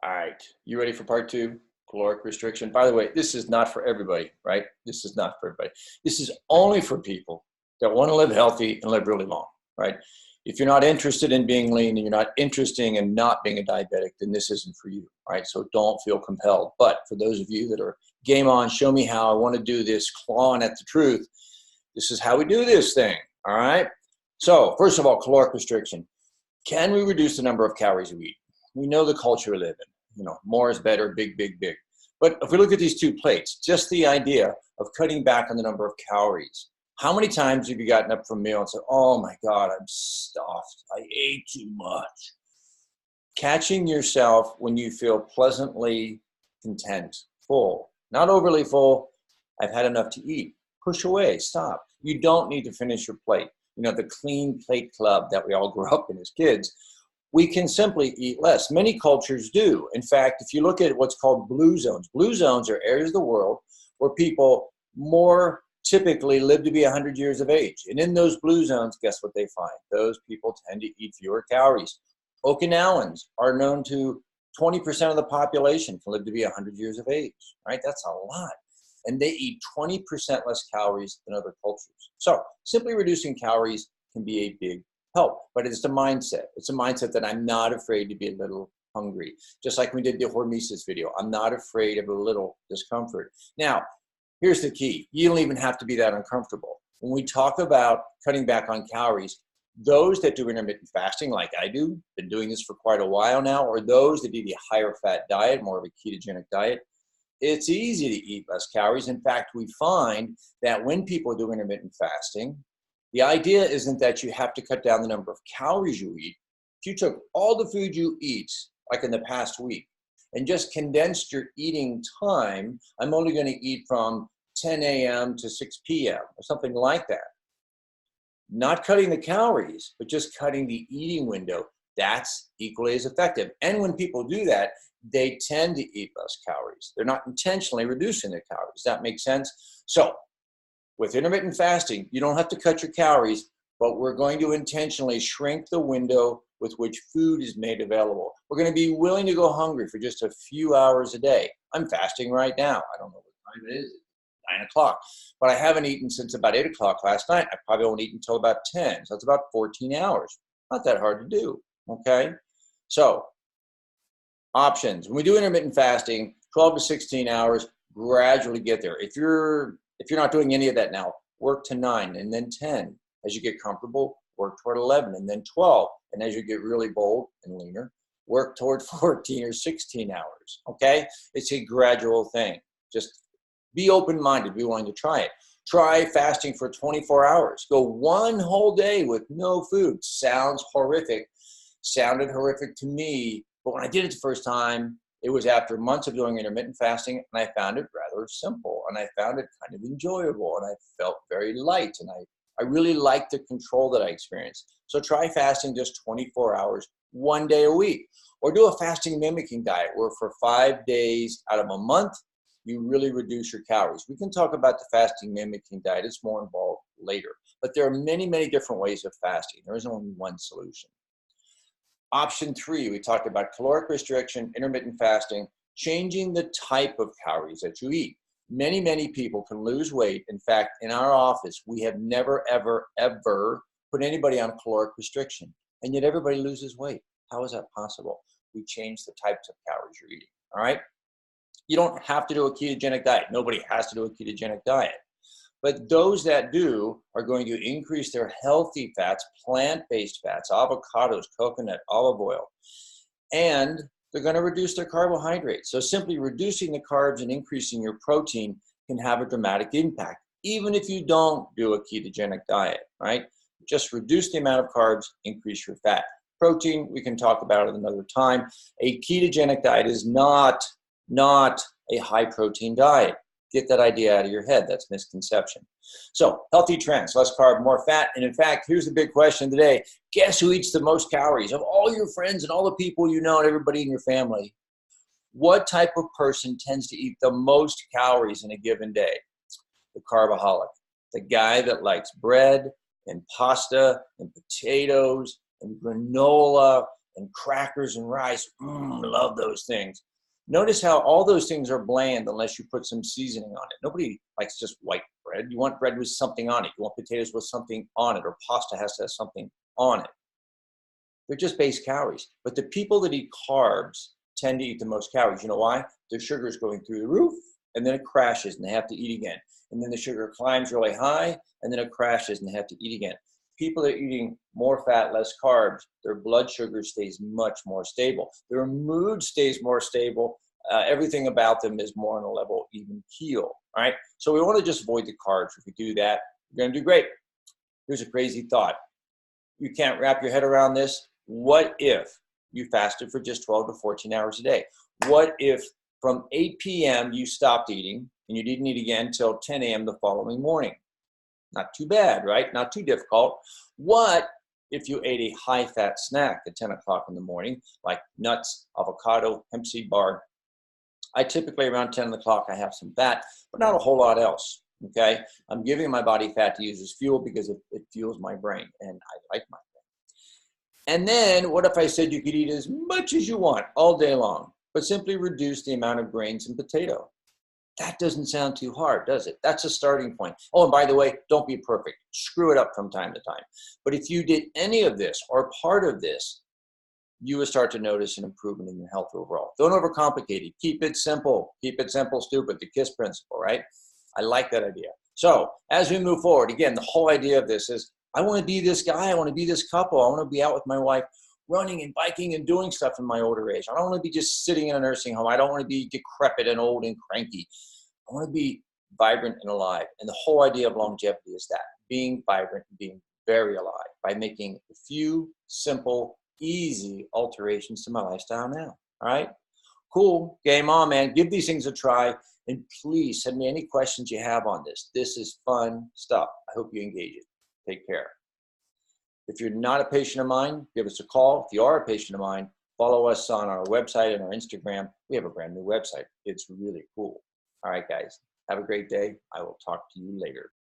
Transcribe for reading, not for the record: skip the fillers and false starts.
All right, you ready for part two? Caloric restriction. By the way, this is not for everybody, right? This is not for everybody. This is only for people that want to live healthy and live really long, right? If you're not interested in being lean and you're not interested in not being a diabetic, then this isn't for you, right? So don't feel compelled. But for those of you that are game on, show me how, I want to do this, clawing at the truth, this is how we do this thing, all right? So first of all, caloric restriction. Can we reduce the number of calories we eat? We know the culture we live in. You know, more is better, big, big, big. But if we look at these two plates, just the idea of cutting back on the number of calories. How many times have you gotten up from a meal and said, oh my God, I'm stuffed. I ate too much. Catching yourself when you feel pleasantly content, full, not overly full. I've had enough to eat. Push away, stop. You don't need to finish your plate. You know, the clean plate club that we all grew up in as kids. We can simply eat less. Many cultures do. In fact, if you look at what's called blue zones are areas of the world where people more typically live to be 100 years of age. And in those blue zones, guess what they find? Those people tend to eat fewer calories. Okinawans are known to 20% of the population can live to be 100 years of age, right? That's a lot. And they eat 20% less calories than other cultures. So simply reducing calories can be a big help, but it's a mindset. It's a mindset that I'm not afraid to be a little hungry. Just like we did the hormesis video, I'm not afraid of a little discomfort. Now, here's the key. You don't even have to be that uncomfortable. When we talk about cutting back on calories, those that do intermittent fasting like I do, been doing this for quite a while now, or those that do the higher fat diet, more of a ketogenic diet, it's easy to eat less calories. In fact, we find that when people do intermittent fasting, the idea isn't that you have to cut down the number of calories you eat. If you took all the food you eat, like in the past week, and just condensed your eating time, I'm only going to eat from 10 a.m. to 6 p.m. or something like that. Not cutting the calories, but just cutting the eating window, that's equally as effective. And when people do that, they tend to eat less calories. They're not intentionally reducing their calories. Does that make sense? So with intermittent fasting, you don't have to cut your calories, but we're going to intentionally shrink the window with which food is made available. We're going to be willing to go hungry for just a few hours a day. I'm fasting right now. I don't know what time it is. 9 o'clock. But I haven't eaten since about 8 o'clock last night. I probably won't eat until about 10. So that's about 14 hours. Not that hard to do, okay? So options. When we do intermittent fasting, 12 to 16 hours, gradually get there. If you're not doing any of that now, work to 9 and then 10. As you get comfortable, work toward 11 and then 12. And as you get really bold and leaner, work toward 14 or 16 hours, okay? It's a gradual thing. Just be open-minded, be willing to try it. Try fasting for 24 hours. Go one whole day with no food. Sounds horrific. Sounded horrific to me. But when I did it the first time, it was after months of doing intermittent fasting, and I found it rather simple, and I found it kind of enjoyable, and I felt very light, and I really liked the control that I experienced. So try fasting just 24 hours, one day a week. Or do a fasting mimicking diet where for 5 days out of a month, you really reduce your calories. We can talk about the fasting mimicking diet. It's more involved later. But there are many, many different ways of fasting. There isn't only one solution. Option 3, we talked about caloric restriction, intermittent fasting, changing the type of calories that you eat. Many, many people can lose weight. In fact, in our office, we have never, ever, ever put anybody on caloric restriction. And yet everybody loses weight. How is that possible? We change the types of calories you're eating, all right? You don't have to do a ketogenic diet. Nobody has to do a ketogenic diet. But those that do are going to increase their healthy fats, plant-based fats, avocados, coconut, olive oil, and they're going to reduce their carbohydrates. So simply reducing the carbs and increasing your protein can have a dramatic impact, even if you don't do a ketogenic diet, right? Just reduce the amount of carbs, increase your fat. Protein, we can talk about it another time. A ketogenic diet is not a high protein diet. Get that idea out of your head. That's misconception. So healthy trends, less carb, more fat. And in fact, here's the big question today. Guess who eats the most calories? Of all your friends and all the people you know and everybody in your family, what type of person tends to eat the most calories in a given day? The carboholic. The guy that likes bread and pasta and potatoes and granola and crackers and rice. Love those things. Notice how all those things are bland unless you put some seasoning on it. Nobody likes just white bread. You want bread with something on it. You want potatoes with something on it, or pasta has to have something on it. They're just base calories. But the people that eat carbs tend to eat the most calories. You know why? Their sugar is going through the roof, and then it crashes, and they have to eat again. And then the sugar climbs really high, and then it crashes, and they have to eat again. People that are eating more fat, less carbs, their blood sugar stays much more stable. Their mood stays more stable. Everything about them is more on a level even keel. All right. So we want to just avoid the carbs. If we do that, we're going to do great. Here's a crazy thought. You can't wrap your head around this. What if you fasted for just 12 to 14 hours a day? What if from 8 p.m. you stopped eating and you didn't eat again until 10 a.m. the following morning? Not too bad, right? Not too difficult. What if you ate a high-fat snack at 10 o'clock in the morning, like nuts, avocado, hemp seed bar? I typically around 10 o'clock, I have some fat, but not a whole lot else, okay? I'm giving my body fat to use as fuel because it fuels my brain, and I like my brain. And then what if I said you could eat as much as you want all day long, but simply reduce the amount of grains and potato? That doesn't sound too hard, does it? That's a starting point. Oh, and by the way, don't be perfect. Screw it up from time to time. But if you did any of this or part of this, you will start to notice an improvement in your health overall. Don't overcomplicate it. Keep it simple. Keep it simple, stupid. The KISS principle, right? I like that idea. So as we move forward, again, the whole idea of this is I want to be this guy. I want to be this couple. I want to be out with my wife running and biking and doing stuff in my older age. I don't want to be just sitting in a nursing home. I don't want to be decrepit and old and cranky. I want to be vibrant and alive. And the whole idea of longevity is that, being vibrant and being very alive by making a few simple, easy alterations to my lifestyle now. All right? Cool. Game on, man. Give these things a try. And please send me any questions you have on this. This is fun stuff. I hope you engage it. Take care. If you're not a patient of mine, give us a call. If you are a patient of mine, follow us on our website and our Instagram. We have a brand new website. It's really cool. All right, guys. Have a great day. I will talk to you later.